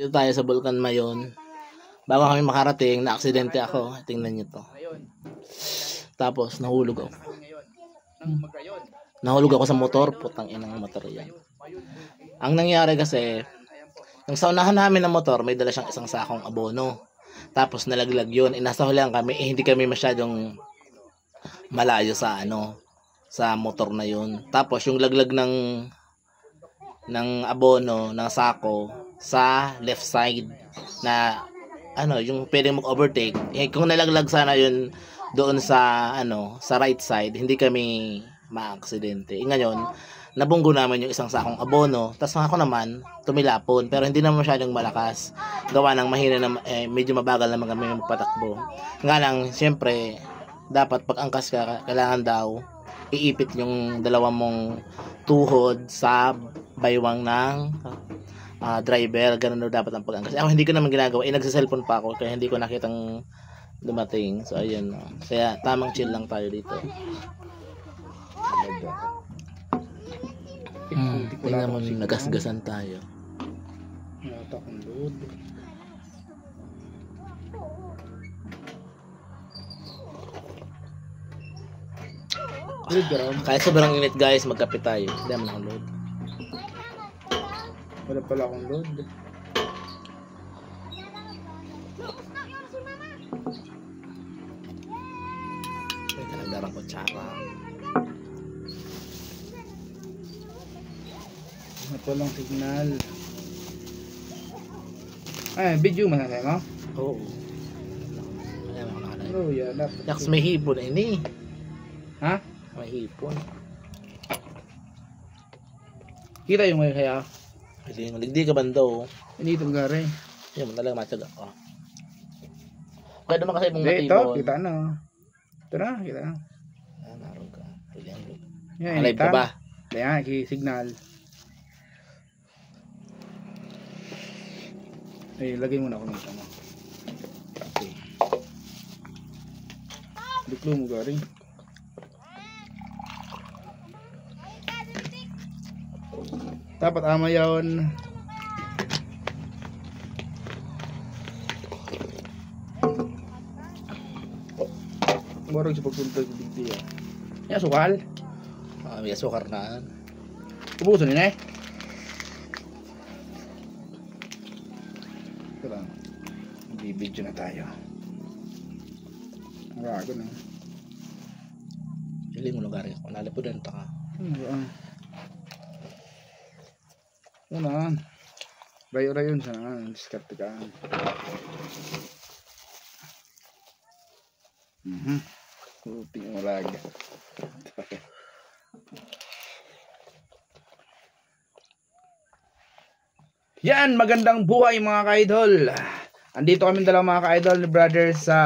Dito tayo sa Bulkan Mayon. Bago kami makarating, na-aksidente ako. Tingnan nyo to. Tapos, nahulog ako. Nahulog ako sa motor. Putang inang motor yan. Ang nangyari kasi, yung sa unahan namin ng motor, may dala siyang isang sakong abono. Tapos, nalaglag yun. Nasa hulihan kami, hindi kami masyadong malayo sa sa motor na yun. Tapos, yung laglag ng abono, ng sako, sa left side na yung pwedeng mag-overtake. Kung nalaglag sana yun doon sa sa right side, hindi kami ma-aksidente. Ngayon, nabunggo naman yung isang sakong abono, tapos ako naman tumilapon, pero hindi naman masyadong malakas. Gawa ng mahina na medyo mabagal naman kami magpatakbo. Nga lang, siyempre, dapat pag angkas ka, kailangan daw iipit yung dalawang mong tuhod sa baywang ng driver. Ganun daw dapat ang pag-angkas. Ako hindi ko naman ginagawa. Nagsa-cellphone pa ako kaya hindi ko nakitang dumating. So ayun. Kaya tamang chill lang tayo dito. Tingnan mo, nagasgasan tayo. Kahit sobrang init guys, magkape tayo. Hindi naman akong load. Wala pala akong load. Pwede nagdarang kutsara. Wala palang signal. Ay, video masasay mo? Oo. Wala naman nakalay. Oh, yan. Yaks, may hipon ini. Ha? May hipon. Kita yung may kaya. Hindi ka bando. Hindi ito gari. Yan mo talaga matyaga ko. Kaya naman kasi ibang Ito, matibon. kita na. Ito na, kita na. Naroon ka. Yan, Alive ka ba? Ayan, signal. Ay, lagay mo na ako ng tama. Okay. Duklo mo gari. Dapat ama yun. Marag sa pagpunta sa bigti yan. Yan, sukal. May asukar na. Ubusan nila eh. Ito lang. Mag-video na tayo. Ang gago na. Pili mo lugar ako. Nalipudan ta ka. Ano? Rayo-rayon sa diskarte ka. Kuting malag. Yan, magandang buhay mga ka-idol. Andito kami dalawa mga ka-idol, brothers sa